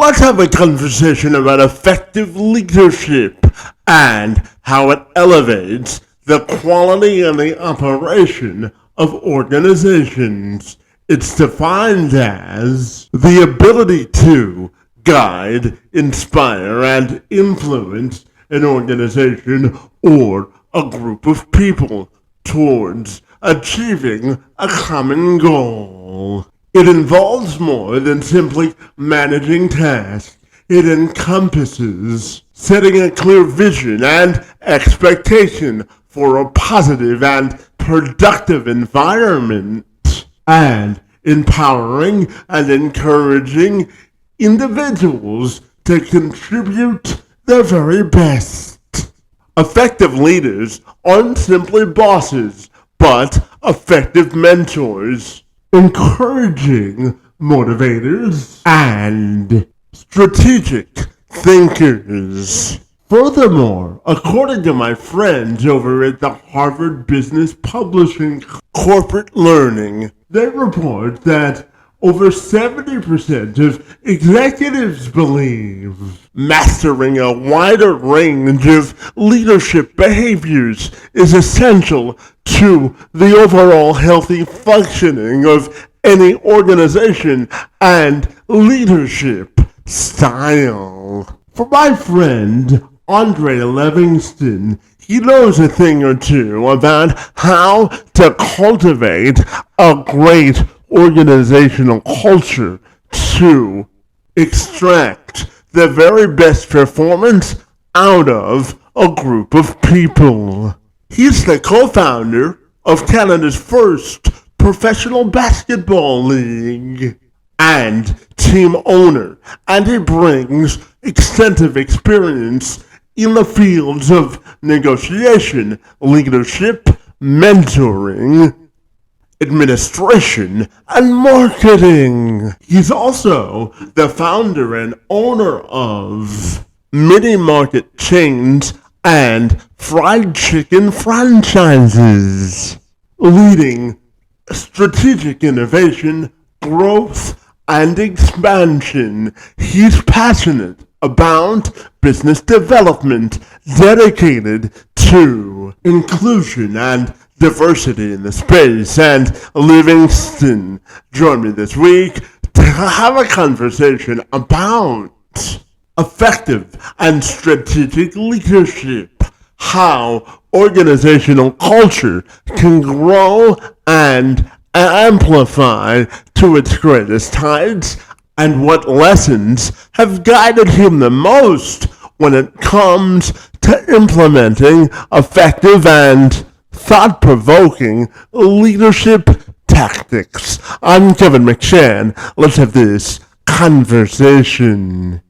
let's have a conversation about effective leadership and how it elevates the quality and the operation of organizations. It's defined as the ability to guide, inspire, and influence an organization or a group of people towards achieving a common goal. It involves more than simply managing tasks. It encompasses setting a clear vision and expectation for a positive and productive environment, and empowering and encouraging individuals to contribute their very best. Effective leaders aren't simply bosses, but effective mentors, encouraging motivators, and strategic thinkers. Furthermore, according to my friends over at the Harvard Business Publishing Corporate Learning, they report that over 70% of executives believe mastering a wider range of leadership behaviors is essential to the overall healthy functioning of any organization and leadership style. For my friend Andre Levingston, he knows a thing or two about how to cultivate a great organizational culture to extract the very best performance out of a group of people. He's the co-founder of Canada's first professional basketball league and team owner, and he brings extensive experience in the fields of negotiation, leadership, mentoring, administration, and marketing. He's also the founder and owner of mini market chains and fried chicken franchises, leading strategic innovation, growth, and expansion. He's passionate about business development, dedicated to inclusion and diversity in the space, and Levingston joined me this week to have a conversation about effective and strategic leadership, how organizational culture can grow and amplify to its greatest heights, and what lessons have guided him the most when it comes to implementing effective and thought-provoking leadership tactics. I'm Kevin McShann. Let's have this conversation.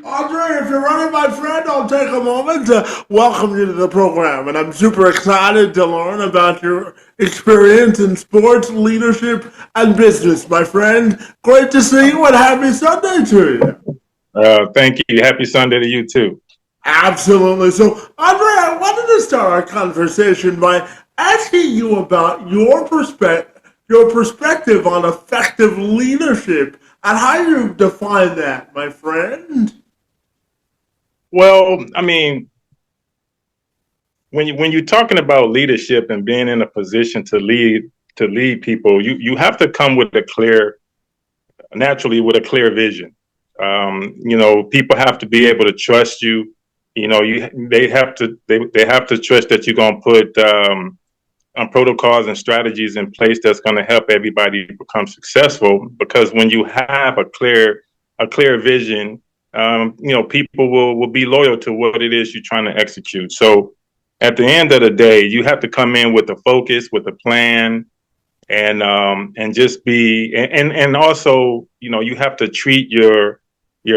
Andre, if you're running, my friend, I'll take a moment to welcome you to the program. And I'm super excited to learn about your experience in sports, leadership, and business, my friend. Great to see you and happy Sunday to you. Thank you. Happy Sunday to you, too. Absolutely. So, Andre, I wanted to start our conversation by asking you about your perspective on effective leadership and how you define that, my friend. Well, I mean, when you're talking about leadership and being in a position to lead people, you have to come with naturally with a clear vision. People have to be able to trust you. They have to trust that you're going to put protocols and strategies in place that's going to help everybody become successful. Because when you have a clear vision, people will be loyal to what it is you're trying to execute. So at the end of the day, you have to come in with a focus, with a plan, and just be and also, you know, you have to treat your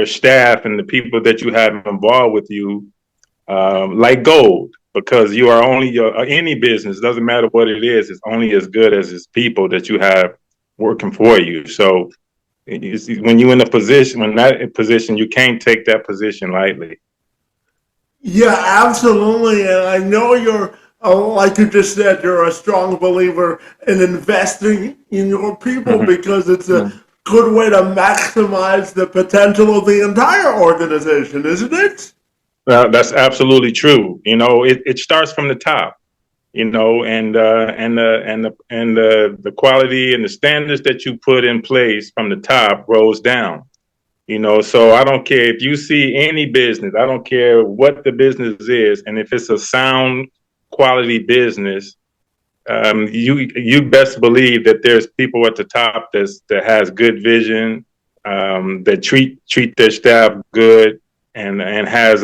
staff and the people that you have involved with you like gold, because you are only any business, doesn't matter what it is only as good as its people that you have working for you. So when you're in a position, when that position, you can't take that position lightly. Yeah, absolutely. And I know you're, like you just said, you're a strong believer in investing in your people Mm-hmm. because it's a good way to maximize the potential of the entire organization, isn't it? That's absolutely true. You know, it starts from the top. You know, and the quality and the standards that you put in place from the top rolls down. You know, so I don't care if you see any business, I don't care what the business is, and if it's a sound quality business, you best believe that there's people at the top that has good vision, that treat their staff good, and has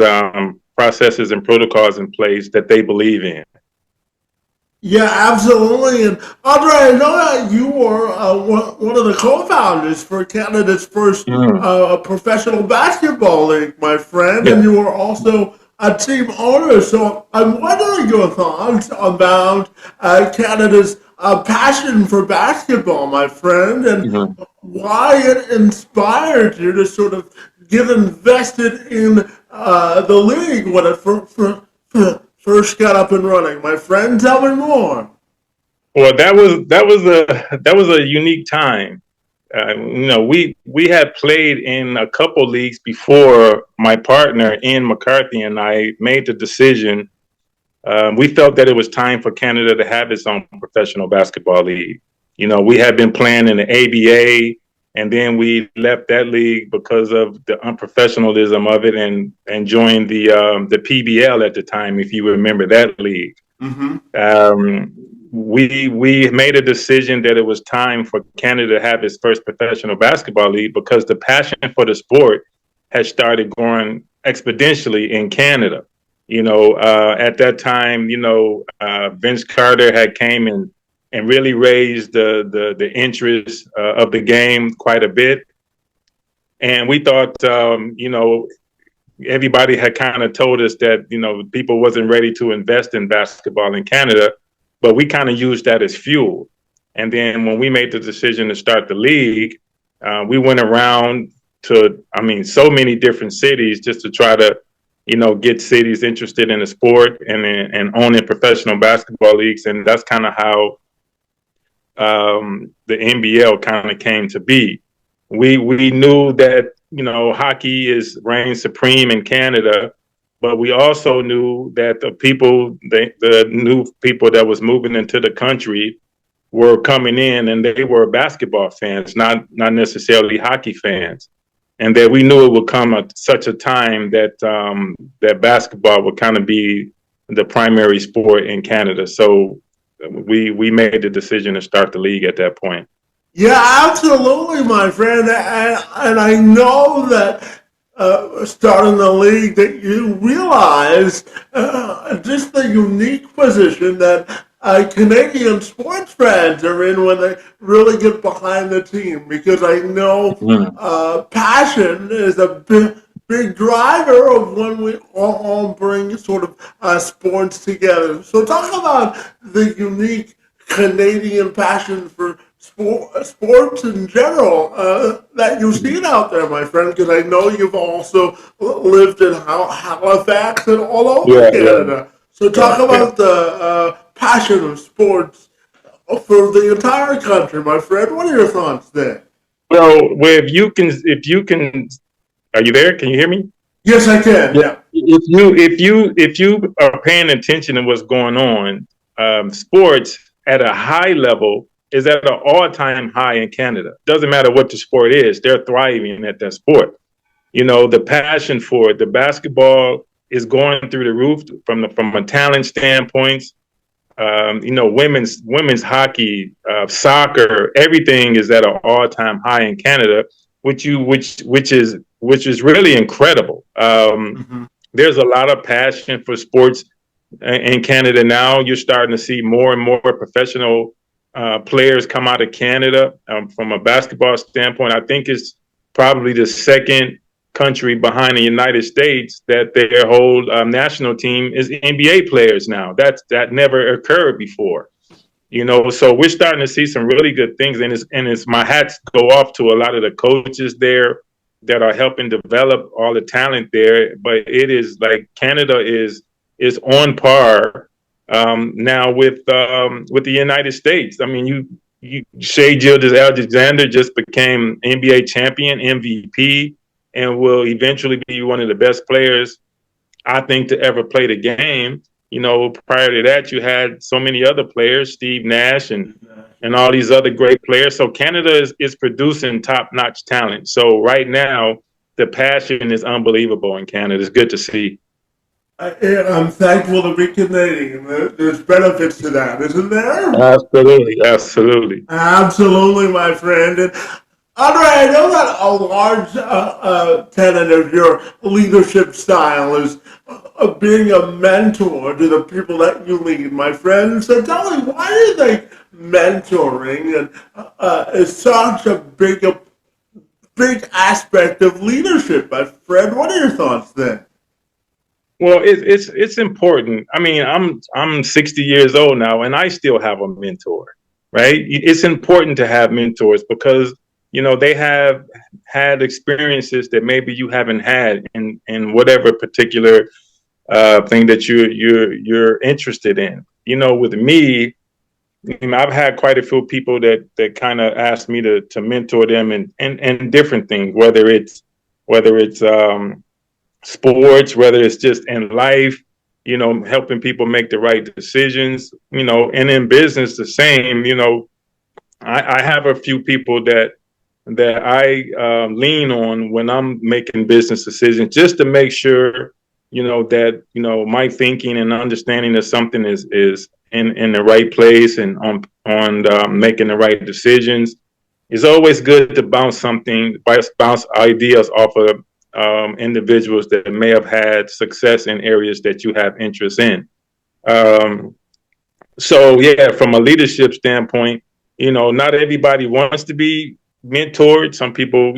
processes and protocols in place that they believe in. Yeah, absolutely. And Andre, I know that you were one of the co-founders for Canada's first Mm. professional basketball league, my friend, Yeah. and you were also a team owner. So I'm wondering your thoughts about Canada's passion for basketball, my friend, and Mhm. why it inspired you to sort of get invested in the league when it first got up and running. My friend, tell me more. Well, that was a unique time. You know, we had played in a couple leagues before my partner Ian McCarthy and I made the decision. We felt that it was time for Canada to have its own professional basketball league. You know, we had been playing in the ABA, and then we left that league because of the unprofessionalism of it, and joined the PBL at the time, if you remember that league. Mm-hmm. Um, we made a decision that it was time for Canada to have its first professional basketball league because the passion for the sport had started growing exponentially in Canada. You know, at that time, you know, Vince Carter had came and really raised the interest of the game quite a bit, and we thought, you know, everybody had kind of told us that, you know, people wasn't ready to invest in basketball in Canada, but we kind of used that as fuel. And then when we made the decision to start the league, we went around to, I mean, so many different cities just to try to, you know, get cities interested in the sport and owning professional basketball leagues. And that's kind of how the NBL kind of came to be. We knew that, you know, hockey is reigns supreme in Canada, but we also knew that the new people that was moving into the country were coming in, and they were basketball fans, not necessarily hockey fans, and that we knew it would come at such a time that that basketball would kind of be the primary sport in Canada. So we made the decision to start the league at that point. Yeah, absolutely, my friend. And I know that starting the league that you realize just the unique position that Canadian sports fans are in when they really get behind the team. Because I know Mm. passion is a big driver of when we all bring sort of sports together. So talk about the unique Canadian passion for sports in general that you've seen out there, my friend, because I know you've also lived in Halifax and all over Yeah, yeah, Canada. So yeah, talk yeah. about the passion of sports for the entire country, my friend. What are your thoughts there? Well, if you can, are you there? Can you hear me? Yes, I can. Yeah. Yeah. If you are paying attention to what's going on, sports at a high level is at an all-time high in Canada. Doesn't matter what the sport is; they're thriving at that sport. You know, the passion for it, the basketball is going through the roof from a talent standpoint. You know, women's hockey, soccer, everything is at an all time high in Canada, which is really incredible. Mm-hmm. There's a lot of passion for sports in Canada now. You're starting to see more and more professional players come out of Canada. From a basketball standpoint, I think it's probably the second country behind the United States that their whole national team is NBA players now. That never occurred before. So we're starting to see some really good things, and it's my hats go off to a lot of the coaches there that are helping develop all the talent there. But it is like Canada is on par now with the United States. I mean, you say Gilgeous-Alexander just became NBA champion, MVP, and will eventually be one of the best players, I think, to ever play the game. Prior to that, you had so many other players, Steve Nash and all these other great players. So Canada is producing top-notch talent. So right now, the passion is unbelievable in Canada. It's good to see. I'm thankful to be Canadian. There's benefits to that, isn't there? Absolutely, absolutely. Absolutely, my friend. And Andre, I know that a large tenet of your leadership style is being a mentor to the people that you lead, my friend. So tell me, why do you think mentoring is such a big aspect of leadership, my friend? What are your thoughts there? Well, it's important. I mean, I'm 60 years old now, and I still have a mentor, right? It's important to have mentors because they have had experiences that maybe you haven't had in whatever particular thing that you're interested in. With me, I've had quite a few people that kind of asked me to mentor them and different things, whether it's sports, whether it's just in life, helping people make the right decisions, and in business the same. I have a few people that I lean on when I'm making business decisions, just to make sure that my thinking and understanding of something is in the right place and on making the right decisions. It's always good to bounce ideas off of individuals that may have had success in areas that you have interest in. So yeah, from a leadership standpoint, not everybody wants to be mentored. Some people,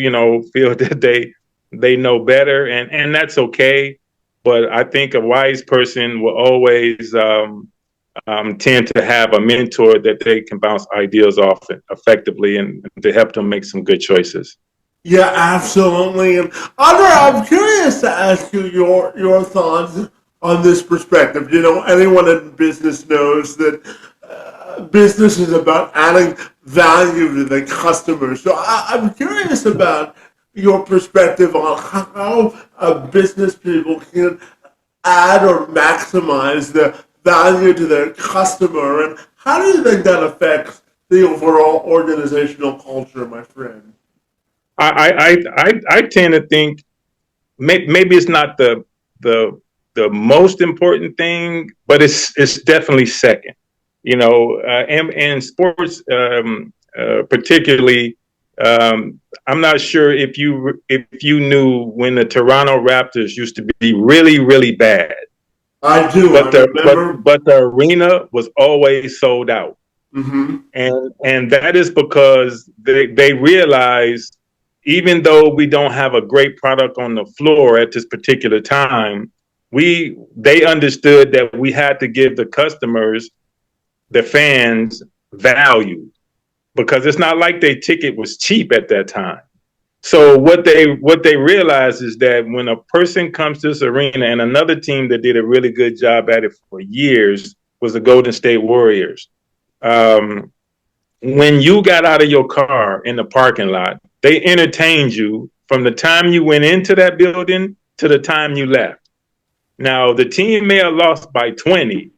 feel that they know better, and that's okay. But I think a wise person will always tend to have a mentor that they can bounce ideas off effectively and to help them make some good choices. Yeah, absolutely. And Andre, I'm curious to ask you your thoughts on this perspective. Anyone in business knows that business is about adding value to the customer. So I'm curious about your perspective on how business people can add or maximize the value to their customer, and how do you think that affects the overall organizational culture, my friend? I tend to think maybe it's not the most important thing, but it's definitely second. And sports, particularly. I'm not sure if you knew when the Toronto Raptors used to be really, really bad. I do. I But remember. the arena was always sold out. Mm-hmm. And that is because they realized, even though we don't have a great product on the floor at this particular time, they understood that we had to give the customers, the fans, value, because it's not like their ticket was cheap at that time. So what they realize is that when a person comes to this arena, and another team that did a really good job at it for years was the Golden State Warriors. When you got out of your car in the parking lot, they entertained you from the time you went into that building to the time you left. Now, the team may have lost by 20,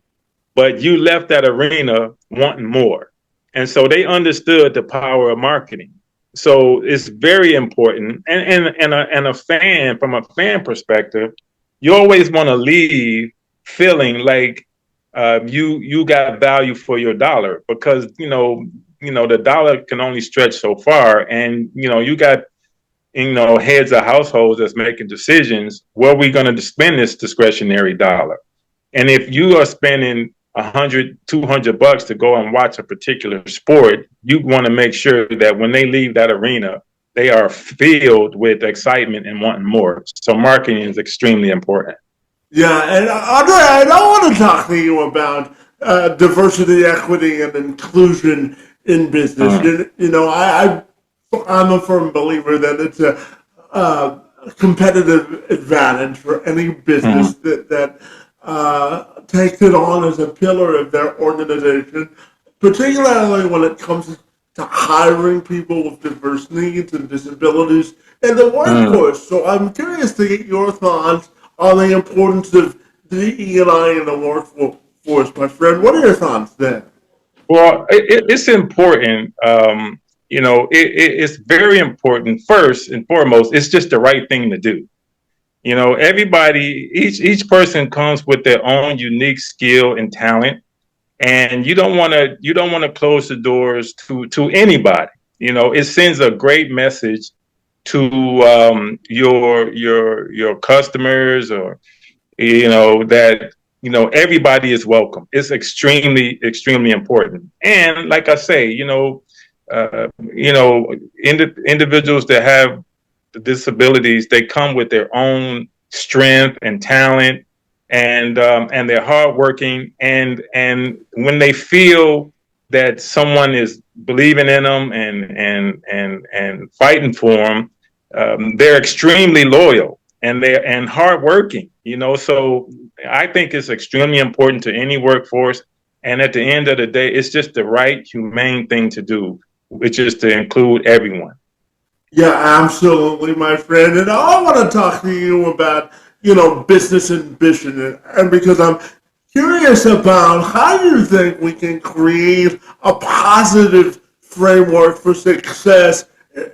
but you left that arena wanting more. And so they understood the power of marketing. So it's very important. And a fan, from a fan perspective, you always want to leave feeling like you got value for your dollar, because the dollar can only stretch so far, and you got heads of households that's making decisions where we're going to spend this discretionary dollar. And if you are spending $100, $200 to go and watch a particular sport, you want to make sure that when they leave that arena, they are filled with excitement and wanting more. So marketing is extremely important. Yeah, and Andre, I don't want to talk to you about diversity, equity, and inclusion in business. Mm, I'm a firm believer that it's a competitive advantage for any business mm, that takes it on as a pillar of their organization, particularly when it comes to hiring people with diverse needs and disabilities in the mm. workforce. So I'm curious to get your thoughts on the importance of DE&I in the workforce, my friend. What are your thoughts there? Well, it's important. It's very important. First and foremost, it's just the right thing to do. Everybody, each person comes with their own unique skill and talent, and you don't want to close the doors to anybody. It sends a great message to your customers, or that everybody is welcome. It's extremely important. And like I say, individuals that have disabilities, they come with their own strength and talent, and they're hardworking. And when they feel that someone is believing in them and fighting for them, they're extremely loyal and hardworking. So I think it's extremely important to any workforce. And at the end of the day, it's just the right, humane thing to do, which is to include everyone. Yeah, absolutely, my friend. And I want to talk to you about, business ambition. And because I'm curious about how you think we can create a positive framework for success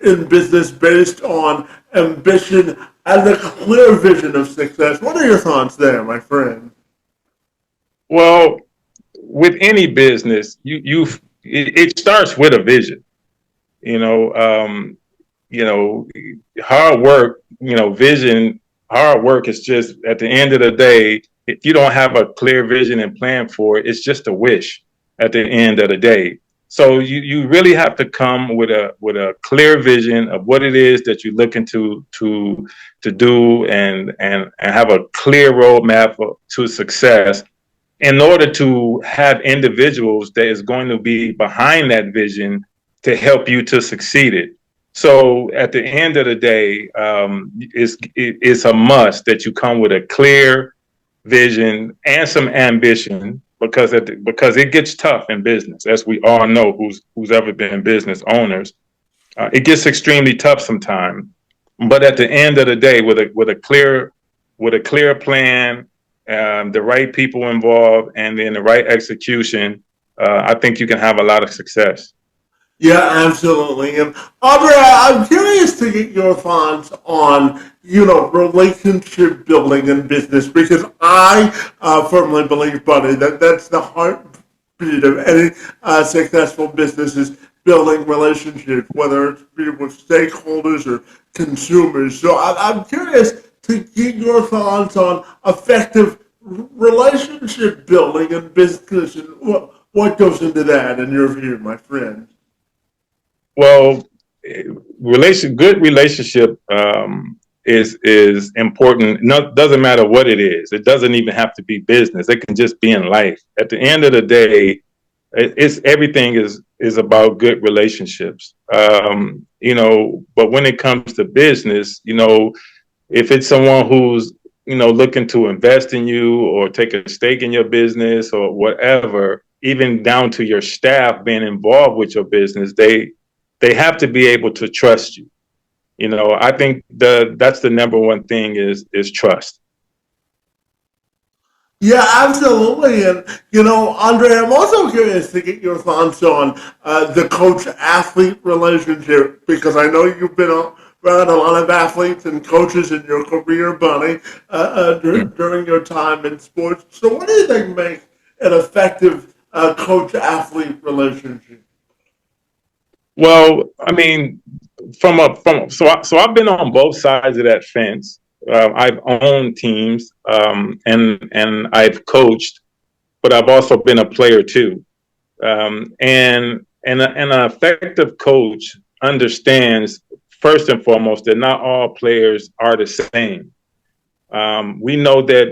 in business based on ambition and a clear vision of success. What are your thoughts there, my friend? Well, with any business, it starts with a vision. You know, um, you know, hard work. Vision. Hard work is just at the end of the day. If you don't have a clear vision and plan for it, it's just a wish at the end of the day. So you really have to come with a clear vision of what it is that you're looking to do, and have a clear roadmap to success, in order to have individuals that is going to be behind that vision to help you to succeed it. So at the end of the day, it's a must that you come with a clear vision and some ambition, because it gets tough in business, as we all know, who's ever been business owners. It gets extremely tough sometimes. But at the end of the day, with a clear plan, the right people involved, and then the right execution, I think you can have a lot of success. Yeah, absolutely. And Aubrey, I'm curious to get your thoughts on, relationship building in business because I firmly believe, buddy, that that's the heartbeat of any successful business is building relationships, whether it's be with stakeholders or consumers. So I'm curious to get your thoughts on effective relationship building in business and what goes into that in your view, my friend. Well, good relationship is important. No, doesn't matter what it is. It doesn't even have to be business. It can just be in life. At the end of the day, it's everything is about good relationships. But when it comes to business, if it's someone who's looking to invest in you or take a stake in your business or whatever, even down to your staff being involved with your business, they have to be able to trust you. I think that's the number one thing is trust. Yeah, absolutely. And, Andre, I'm also curious to get your thoughts on the coach athlete relationship because I know you've been around a lot of athletes and coaches in your career, buddy, during your time in sports. So, what do you think makes an effective coach athlete relationship? Well, I mean, so I've been on both sides of that fence. I've owned teams, and I've coached. but I've also been a player too. And an effective coach understands first and foremost that not all players are the same. We know that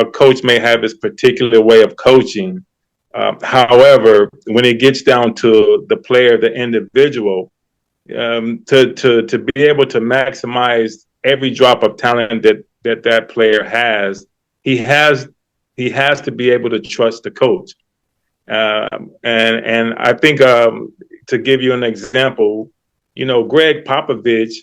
a coach may have his particular way of coaching. However, when it gets down to the player, the individual, to be able to maximize every drop of talent that player has, he has to be able to trust the coach. And I think to give you an example, Greg Popovich,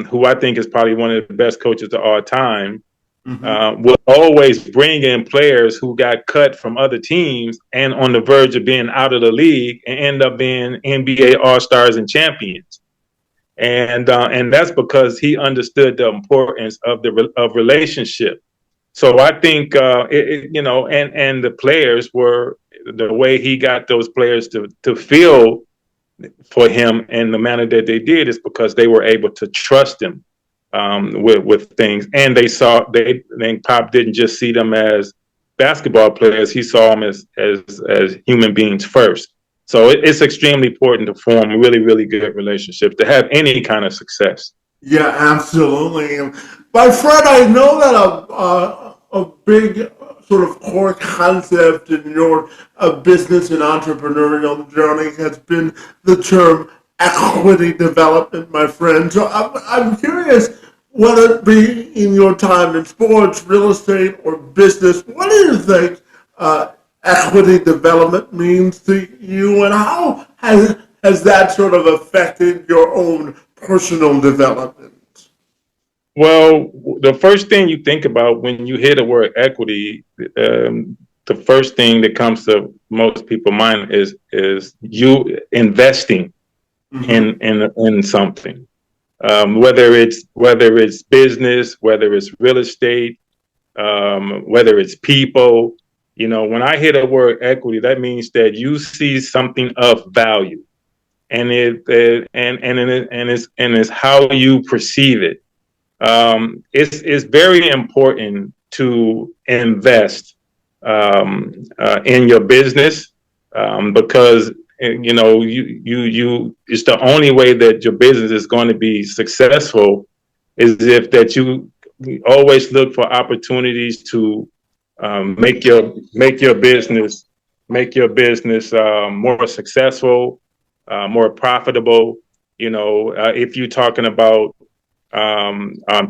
who I think is probably one of the best coaches of all time, will always bring in players who got cut from other teams and on the verge of being out of the league and end up being NBA All-Stars and champions. And that's because he understood the importance of relationship. So I think and the players were the way he got those players to feel for him in the manner that they did is because they were able to trust him with things, and Pop didn't just see them as basketball players; he saw them as human beings first. So it's extremely important to form really, really good relationships to have any kind of success. Yeah, absolutely. My friend, I know that a big sort of core concept in your business and entrepreneurial journey has been the term equity development, my friend. So I'm curious, whether it be in your time in sports, real estate, or business, what do you think equity development means to you, and how has that sort of affected your own personal development? Well, the first thing you think about when you hear the word equity, the first thing that comes to most people's mind is you investing in something, whether it's business, whether it's real estate, whether it's people. When I hear the word equity, that means that you see something of value, and it's how you perceive it. It's very important to invest in your business because you it's the only way that your business is going to be successful is if that you always look for opportunities to make your business more successful, more profitable. If you're talking about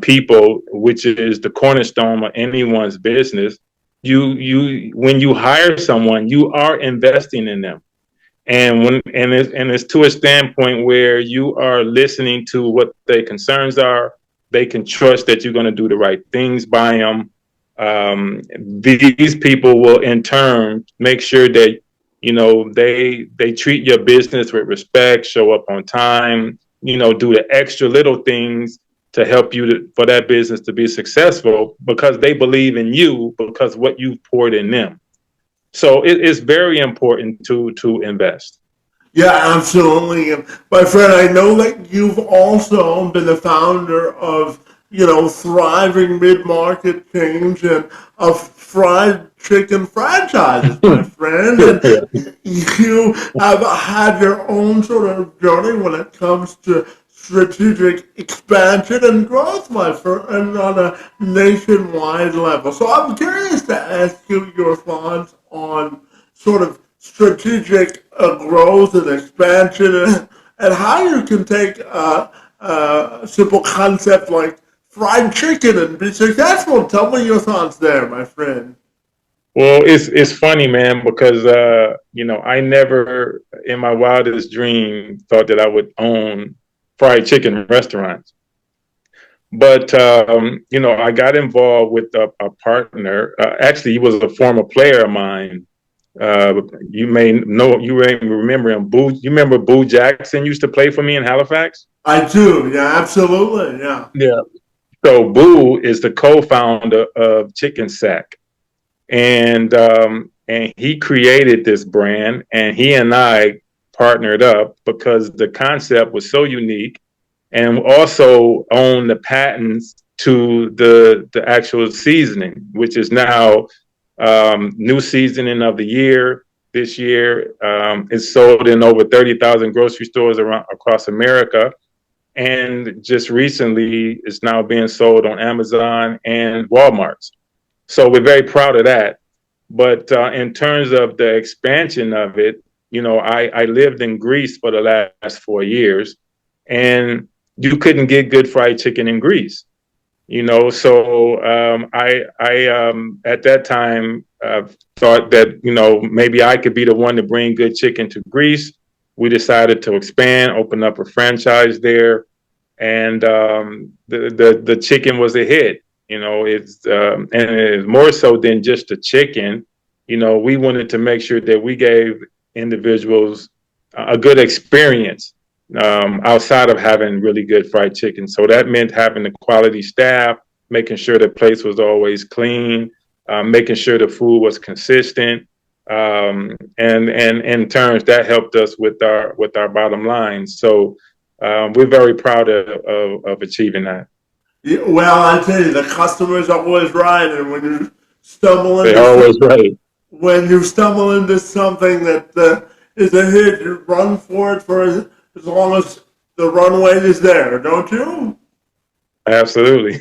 people, which is the cornerstone of anyone's business, you when you hire someone, you are investing in them, and it's to a standpoint where you are listening to what their concerns are. They can trust that you're going to do the right things by them. These people will in turn make sure that they treat your business with respect, show up on time, do the extra little things to help you for that business to be successful because they believe in you because what you've poured in them. So it's very important to invest. Yeah, absolutely. And my friend, I know that you've also been the founder of, thriving mid-market chains and of fried chicken franchises, my friend. And you have had your own sort of journey when it comes to strategic expansion and growth, my friend, on a nationwide level. So I'm curious to ask you your thoughts on sort of strategic growth and expansion, and how you can take a simple concept like fried chicken and be successful. Tell me your thoughts there, my friend. Well, it's funny, man, because I never in my wildest dream thought that I would own fried chicken restaurants. But I got involved with a partner. Actually, he was a former player of mine. You may know, you may remember him. You remember Boo Jackson used to play for me in Halifax? I do, yeah, absolutely, yeah. Yeah. So Boo is the co-founder of Chicken Sack, and he created this brand, and he and I partnered up because the concept was so unique, and also owned the patents to the actual seasoning, which is now New seasoning of the year this year. It's sold in over 30,000 grocery stores around across America. And just recently, it's now being sold on Amazon and Walmart's. So we're very proud of that. But in terms of the expansion of it, I lived in Greece for the last 4 years, and you couldn't get good fried chicken in Greece. So I at that time thought that maybe I could be the one to bring good chicken to Greece. We decided to expand, open up a franchise there, and the chicken was a hit. And it's more so than just the chicken. We wanted to make sure that we gave individuals a good experience outside of having really good fried chicken. So that meant having the quality staff, making sure the place was always clean, making sure the food was consistent, and in turns that helped us with our bottom line. So we're very proud of achieving that. Yeah, well, I tell you, the customer's always right, and They're always right. when you stumble into something that is a hit, you run for it for as long as the runway is there, don't you? Absolutely.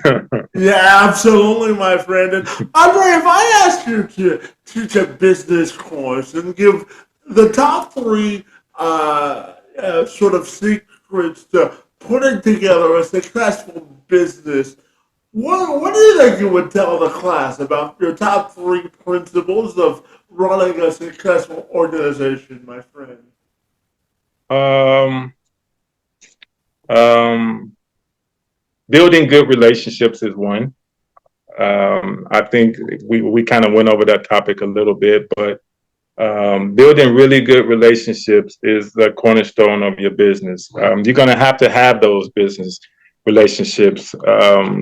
Yeah, absolutely, my friend. And Andre, if I asked you to teach a business course and give the top three sort of secrets to putting together a successful business, what do you think you would tell the class about your top three principles of running a successful organization, my friend? Um, um, Building good relationships is one. I think we kind of went over that topic a little bit, but building really good relationships is the cornerstone of your business. You're going to have those business relationships,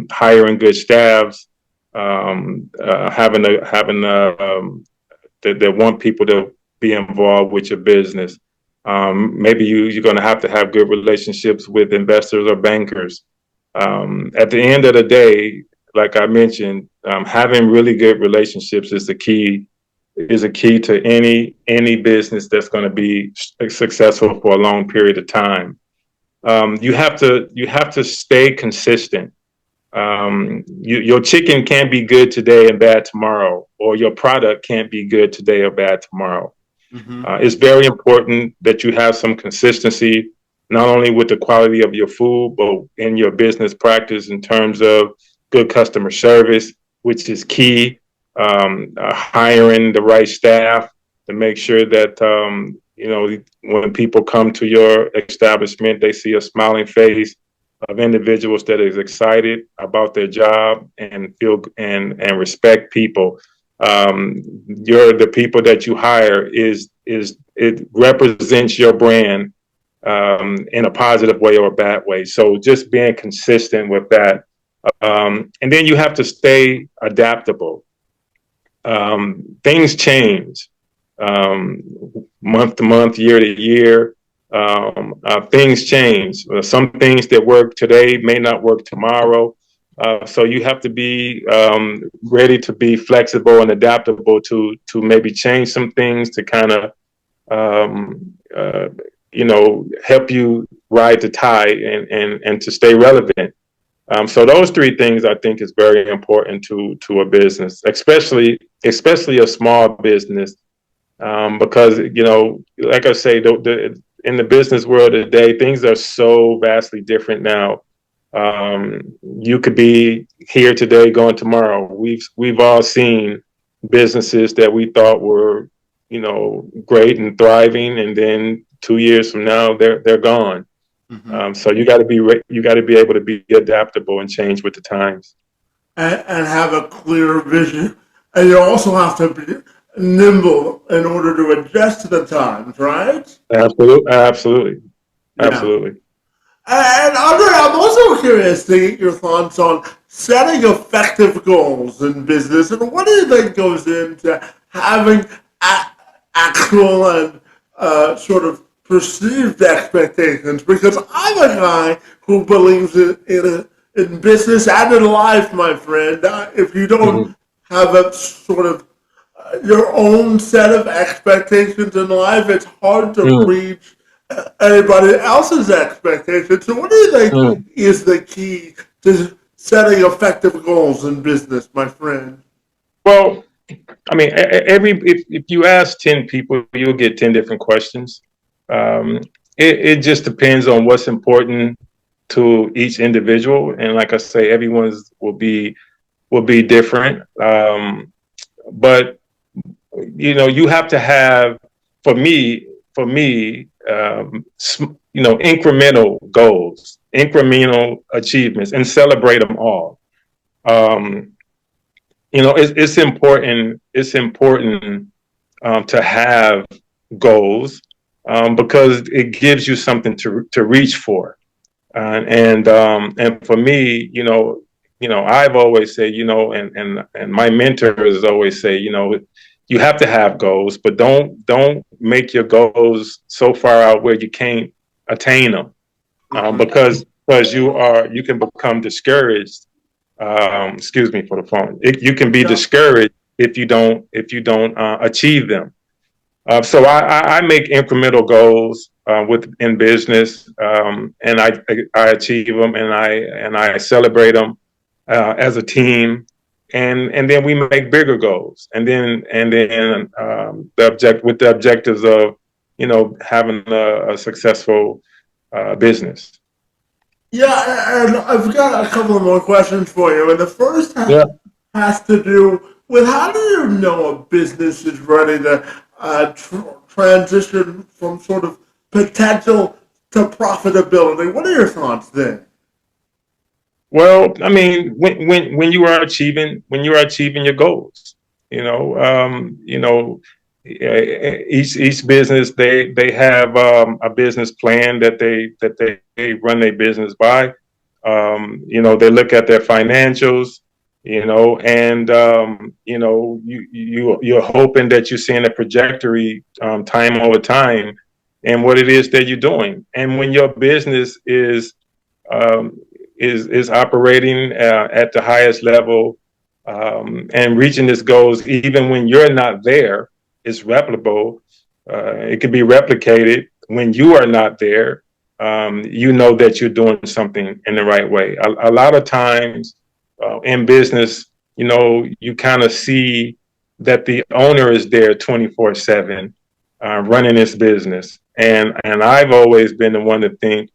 hiring good staffs, that want people to be involved with your business. Maybe you're going to have good relationships with investors or bankers. At the end of the day, like I mentioned, having really good relationships is a key to any business that's going to be successful for a long period of time. You have to stay consistent. Your chicken can't be good today and bad tomorrow, or your product can't be good today or bad tomorrow. Mm-hmm. It's very important that you have some consistency, not only with the quality of your food, but in your business practice in terms of good customer service, which is key. Hiring the right staff to make sure that when people come to your establishment, they see a smiling face of individuals that is excited about their job and feel and respect people. The people that you hire it represents your brand in a positive way or a bad way. So just being consistent with that, and then you have to stay adaptable. Things change month to month, year to year. Things change. Some things that work today may not work tomorrow. So you have to be ready to be flexible and adaptable to maybe change some things to kind of help you ride the tide and to stay relevant. So those three things I think is very important to a business, especially a small business, because like I say, in the business world today, things are so vastly different now. You could be here today, going tomorrow. We've all seen businesses that we thought were great and thriving, and then 2 years from now they're gone. Mm-hmm. So you got to be able to be adaptable and change with the times, and have a clear vision, and you also have to be nimble in order to adjust to the times, right? Absolutely. Yeah. And Andre, I'm also curious to get your thoughts on setting effective goals in business, and what do you think goes into having actual and sort of perceived expectations? Because I'm a guy who believes in business and in life, my friend. If you don't Mm-hmm. have a sort of your own set of expectations in life. It's hard to Mm, reach anybody else's expectations. So, what do you think mm. is the key to setting effective goals in business, my friend? Well, I mean, if you ask 10 people, you'll get 10 different questions. Um, it just depends on what's important to each individual, and like I say, everyone's will be different. But you have to have, for me, for me, incremental goals, incremental achievements, and celebrate them all. Um, it's important. It's important to have goals because it gives you something to reach for. And for me, I've always said, and my mentors always say, you have to have goals, but don't make your goals so far out where you can't attain them, because you can become discouraged. Excuse me for the phone. You can be Yeah. discouraged if you don't achieve them. So I make incremental goals in business, and I achieve them, and I celebrate them as a team, and then we make bigger goals, and then the objectives of having a successful business. Yeah, and I've got a couple of more questions for you. And the first Yeah. has to do with how do you know a business is ready to transition from sort of potential to profitability? What are your thoughts there? Well, I mean, when you are achieving your goals, each business they have a business plan that they run their business by. They look at their financials, and you're hoping that you're seeing a trajectory time over time, and what it is that you're doing. And when your business um, is operating at the highest level, and reaching its goals, even when you're not there, is replicable. It can be replicated when you are not there. You know that you're doing something in the right way. A lot of times in business, you kind of see that the owner is there 24/7, running his business. And I've always been the one to think,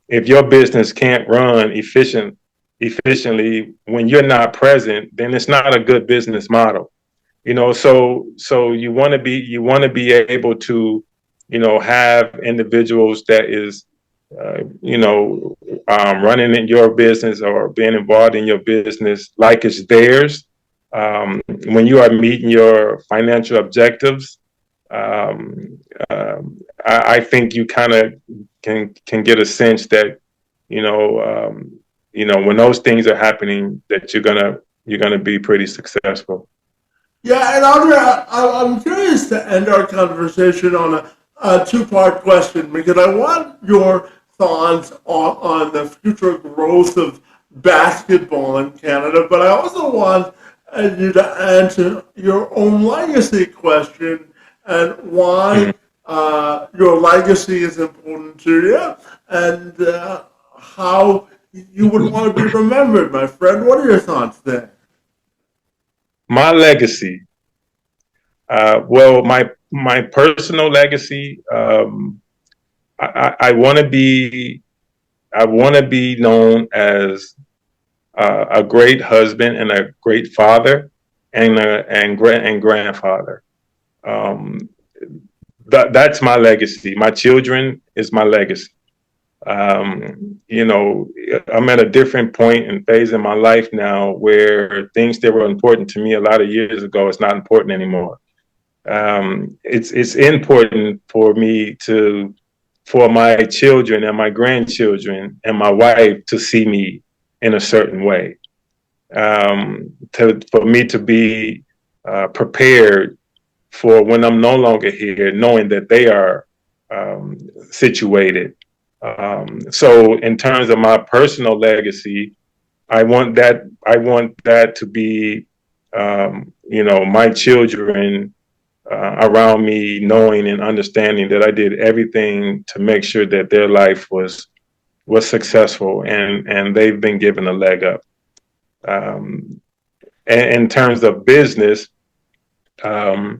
if your business can't run efficiently when you're not present, then it's not a good business model. So you want to be able to have individuals that is running in your business or being involved in your business like it's theirs. When you are meeting your financial objectives, um, I think you kind of can get a sense that you know when those things are happening, that you're gonna be pretty successful. Yeah, and Andre, I'm curious to end our conversation on a two-part question because I want your thoughts on the future growth of basketball in Canada, but I also want you to answer your own legacy question and why Mhm. your legacy is important to you and how you would want to be remembered, my friend. What are your thoughts there? My legacy. Well, my personal legacy. I want to be. I want to be known as a great husband and a great father, and grandfather. Um, that's my legacy. My children is my legacy. I'm at a different point and phase in my life now where things that were important to me a lot of years ago is not important anymore. It's important for me for my children and my grandchildren and my wife to see me in a certain way. For me to be prepared for when I'm no longer here, knowing that they are um, situated. So, in terms of my personal legacy, I want that to be my children around me knowing and understanding that I did everything to make sure that their life was successful, and they've been given a leg up. And in terms of business, I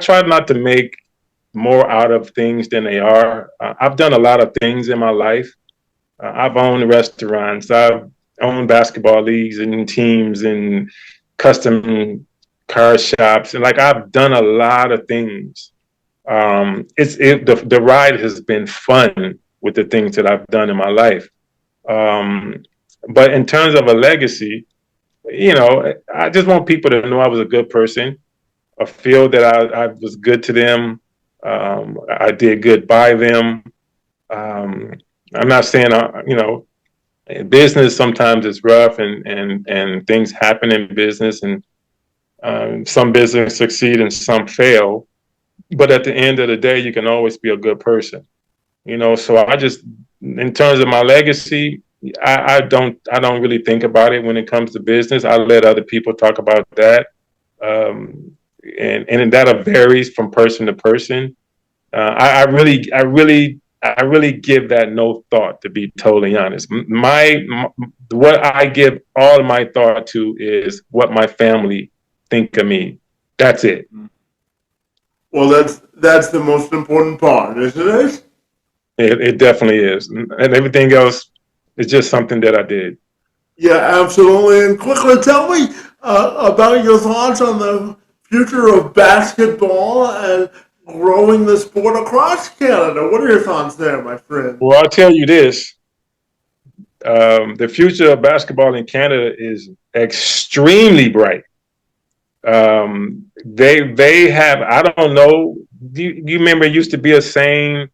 try not to make more out of things than they are. I've done a lot of things in my life. I've owned restaurants. I've owned basketball leagues and teams and custom car shops, and like I've done a lot of things. The ride has been fun with the things that I've done in my life. But in terms of a legacy, I just want people to know I was a good person. I feel that I was good to them. I did good by them. I'm not saying, business sometimes is rough, and things happen in business, and some business succeed and some fail. But at the end of the day, you can always be a good person. So I just, in terms of my legacy, I don't really think about it when it comes to business. I let other people talk about that. And that varies from person to person. I really give that no thought, to be totally honest. What I give all my thought to is what my family think of me. That's it. Well, that's the most important part, isn't it? It definitely is, and everything else is just something that I did. Yeah, absolutely. And quickly tell me about your thoughts on the future of basketball and growing the sport across Canada. What are your thoughts there, my friend? Well, I'll tell you this: the future of basketball in Canada is extremely bright. They have, I don't know. Do you remember it used to be a saying?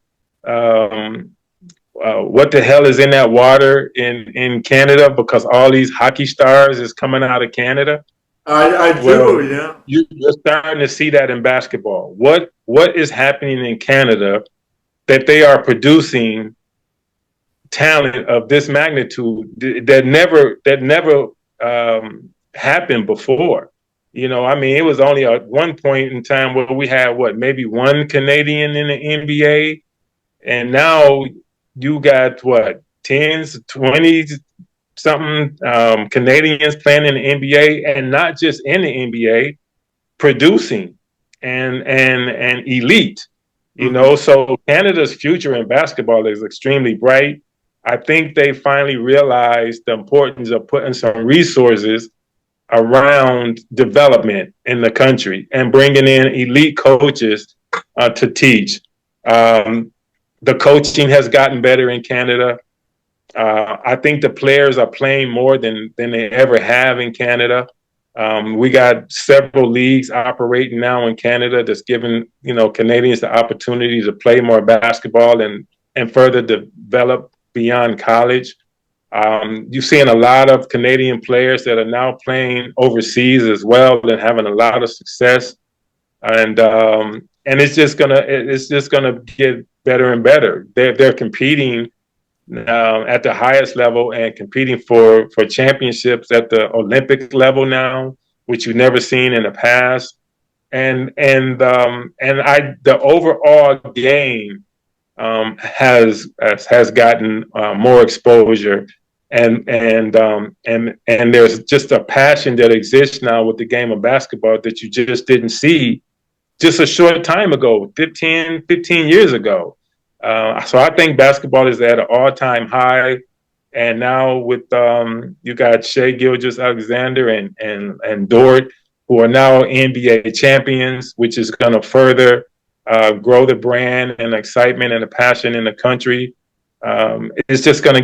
What the hell is in that water in Canada, because all these hockey stars is coming out of Canada. I Well, do, yeah. you're starting to see that in basketball. What is happening in Canada, that they are producing talent of this magnitude that never happened before. I mean, it was only at one point in time where we had maybe one Canadian in the NBA, and now you got tens, 20s, something Canadians playing in the NBA, and not just in the NBA, producing and elite. So Canada's future in basketball is extremely bright. I think they finally realized the importance of putting some resources around development in the country and bringing in elite coaches to teach. The coaching has gotten better in Canada. I think the players are playing more than they ever have in Canada. We got several leagues operating now in Canada that's giving Canadians the opportunity to play more basketball and further develop beyond college. You're seeing a lot of Canadian players that are now playing overseas as well and having a lot of success, and it's just gonna get better and better. They're competing at the highest level and competing for championships at the Olympic level now, which you've never seen in the past. The overall game has gotten more exposure, and there's just a passion that exists now with the game of basketball that you just didn't see just a short time ago, 15 years ago. So I think basketball is at an all-time high, and now with you got Gilgeous-Alexander and Dort, who are now NBA champions, which is going to further grow the brand and excitement and the passion in the country. It's just going to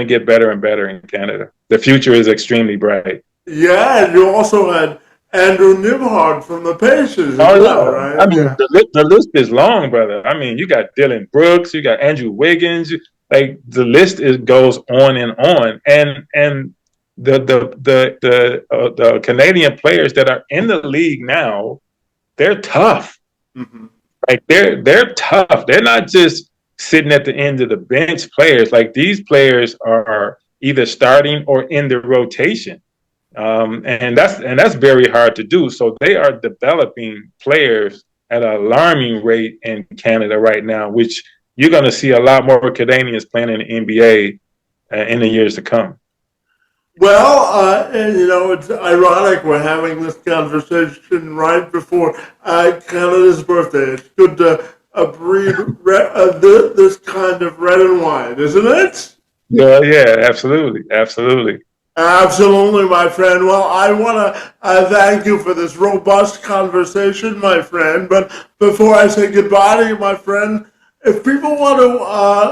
get better and better in Canada. The future is extremely bright. Yeah, and you also had Andrew Nembhard from the Pacers as well, right? I mean, the list is long, brother. I mean, you got Dylan Brooks, you got Andrew Wiggins, like the list goes on and on. And the Canadian players that are in the league now, they're tough. Mm-hmm. Like they're tough. They're not just sitting at the end of the bench players. Like these players are either starting or in the rotation. And that's very hard to do. So they are developing players at an alarming rate in Canada right now, which you're going to see a lot more Canadians playing in the NBA in the years to come. Well, and, it's ironic we're having this conversation right before Canada's birthday. It's good to breed this kind of red and white, isn't it? Yeah, yeah, absolutely, absolutely. Absolutely, my friend. Well, I want to thank you for this robust conversation, my friend. But before I say goodbye to you, my friend, if people want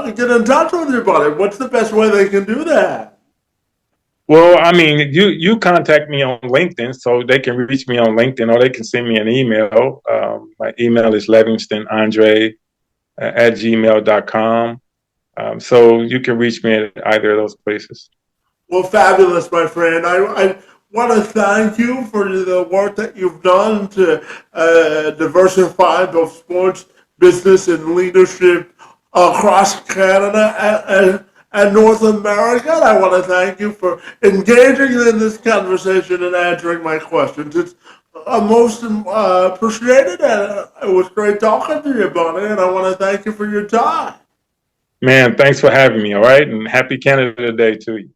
to get in touch with you, buddy, what's the best way they can do that? Well, I mean, you contact me on LinkedIn, so they can reach me on LinkedIn, or they can send me an email. My email is levingstonandre at gmail.com. So you can reach me at either of those places. Well, fabulous, my friend. I want to thank you for the work that you've done to diversify both sports, business, and leadership across Canada and North America. And I want to thank you for engaging in this conversation and answering my questions. It's most appreciated, and it was great talking to you, buddy. And I want to thank you for your time. Man, thanks for having me. All right. And happy Canada Day to you.